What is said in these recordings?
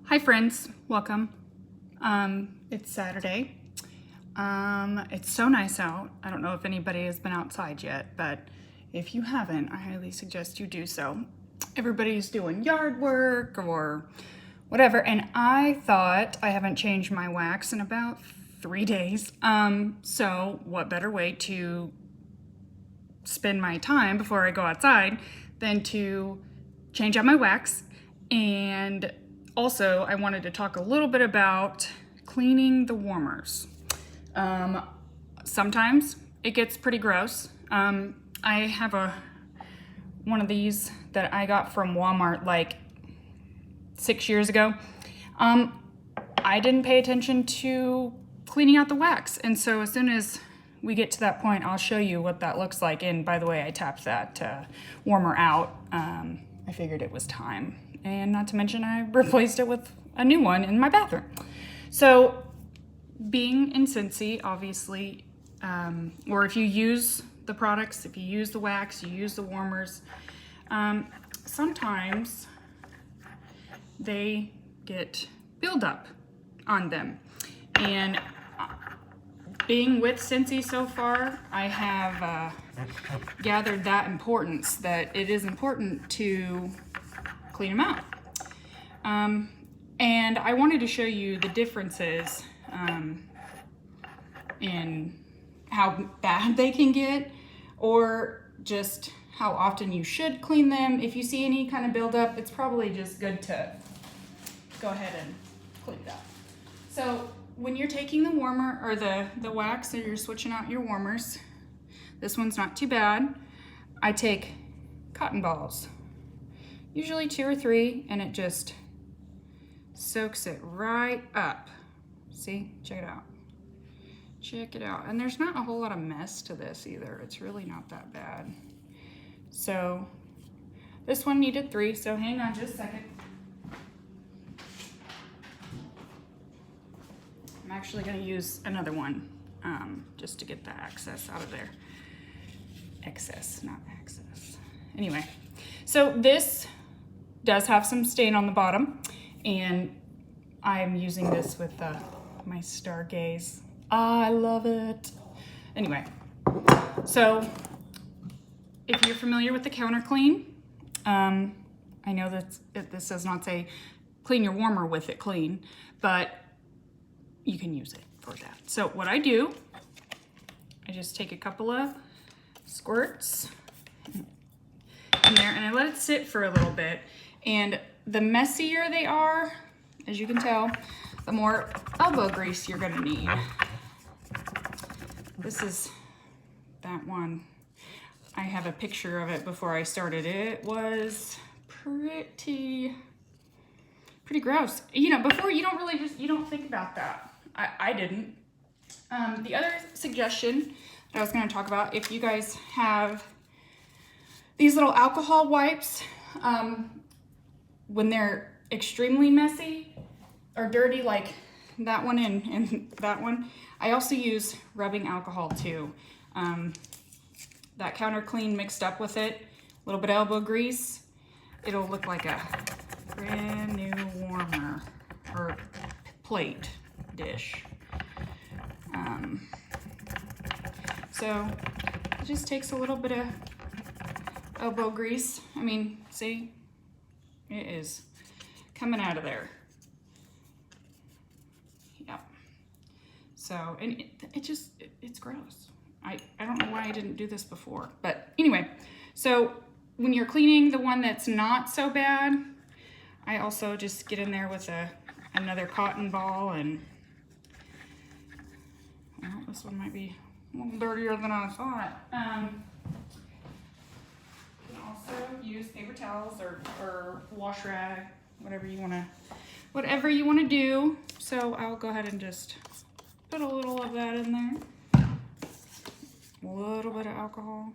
Hi friends, welcome. It's Saturday. It's so nice out. I don't know if anybody has been outside yet, but if you haven't, I highly suggest you do so. Everybody's doing yard work or whatever, and I thought I haven't changed my wax in about 3 days. So what better way to spend my time before I go outside than to change out my wax. And also I wanted to talk a little bit about cleaning the warmers. Sometimes it gets pretty gross. I have one of these that I got from Walmart like 6 years ago. I didn't pay attention to cleaning out the wax, and so as soon as we get to that point, I'll show you what that looks like. And by the way, I tapped that warmer out. I figured it was time. And not to mention, I replaced it with a new one in my bathroom. So being in Scentsy, obviously, or if you use the products, if you use the wax, you use the warmers, sometimes they get buildup on them. And being with Scentsy so far, I have gathered that importance, that it is important to clean them out. And I wanted to show you the differences in how bad they can get, or just how often you should clean them. If you see any kind of buildup, it's probably just good to go ahead and clean it up. So when you're taking the warmer or the wax, and you're switching out your warmers, this one's not too bad. I take cotton balls, usually 2 or 3, and it just soaks it right up. See, check it out. Check it out. And there's not a whole lot of mess to this either. It's really not that bad. So this one needed 3, so hang on just a second. I'm actually going to use another one just to get the excess out of there. Excess, not access. Anyway, so this does have some stain on the bottom, and I'm using this with my Stargaze. I love it. Anyway, so if you're familiar with the counter clean, I know that this does not say clean your warmer with it clean, but you can use it for that. So what I do, I just take a couple of squirts in there and I let it sit for a little bit. And the messier they are, as you can tell, the more elbow grease you're gonna need. This is that one. I have a picture of it before I started. It was pretty gross. You know, before you don't think about that. I didn't. The other suggestion that I was going to talk about, if you guys have these little alcohol wipes, when they're extremely messy or dirty, like that one and that one, I also use rubbing alcohol too. That counter clean mixed up with it, a little bit of elbow grease, it'll look like a brand new warmer or plate dish. So it just takes a little bit of elbow grease. I mean, see, it is coming out of there. Yep. So, and it's gross. I don't know why I didn't do this before, but anyway, so when you're cleaning the one that's not so bad, I also just get in there with another cotton ball, and well, this one might be a little dirtier than I thought. You can also use paper towels or wash rag, whatever you want to do. So I'll go ahead and just put a little of that in there. A little bit of alcohol.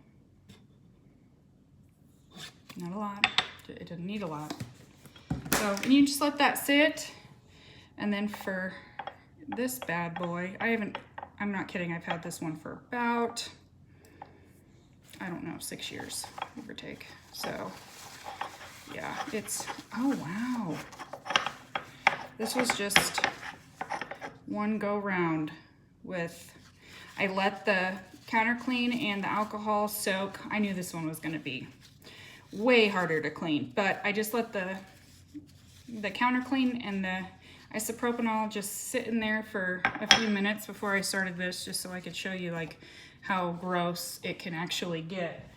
Not a lot. It doesn't need a lot. So you just let that sit, and then for this bad boy, I'm not kidding, I've had this one for about, I don't know, 6 years, give or take. So yeah, oh wow. This was just one go round with, I let the counter clean and the alcohol soak. I knew this one was gonna be way harder to clean, but I just let the counter clean and the isopropanol just sit in there for a few minutes before I started this, just so I could show you like how gross it can actually get.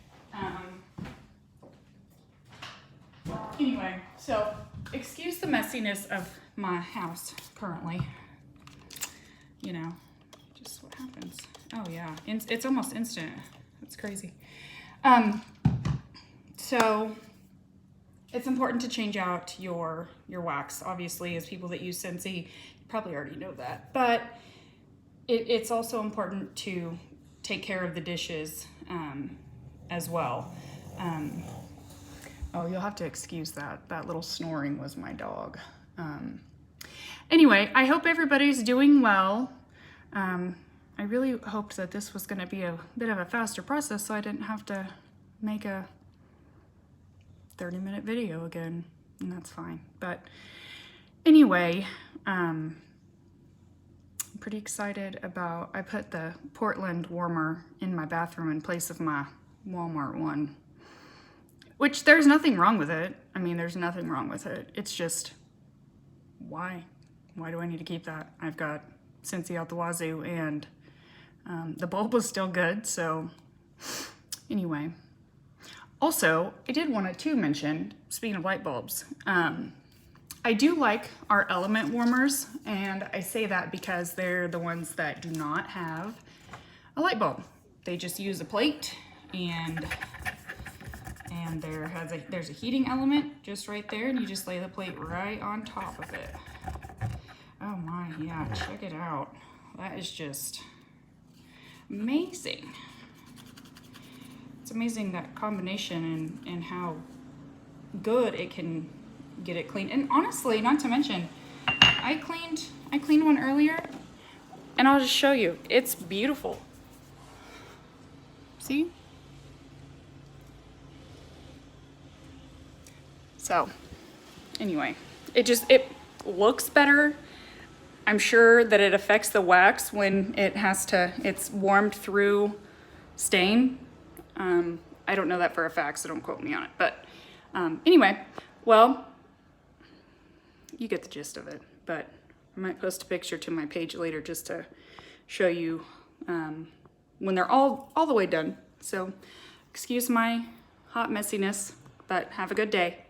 Anyway, so excuse the messiness of my house currently. You know, just what happens. Oh yeah, it's almost instant. That's crazy. So it's important to change out your wax. Obviously, as people that use Scentsy, you probably already know that. But it's also important to take care of the dishes as well. Oh, you'll have to excuse that. That little snoring was my dog. Anyway, I hope everybody's doing well. I really hoped that this was going to be a bit of a faster process so I didn't have to make a 30-minute video again, and that's fine. But anyway, I'm pretty excited about, I put the Portland warmer in my bathroom in place of my Walmart one, which there's nothing wrong with it. I mean, there's nothing wrong with it. It's just, why? Why do I need to keep that? I've got Scentsy out the wazoo, and the bulb was still good, so anyway. Also, I did want to mention, speaking of light bulbs, I do like our element warmers, and I say that because they're the ones that do not have a light bulb. They just use a plate, and there's a heating element just right there, and you just lay the plate right on top of it. Oh my, yeah, check it out. That is just amazing. It's amazing, that combination and how good it can get it clean. And honestly, not to mention, I cleaned one earlier, and I'll just show you. It's beautiful. See? So, anyway, it looks better. I'm sure that it affects the wax when it's warmed through stain. I don't know that for a fact, so don't quote me on it. But anyway, well, you get the gist of it. But I might post a picture to my page later just to show you when they're all the way done. So excuse my hot messiness, but have a good day.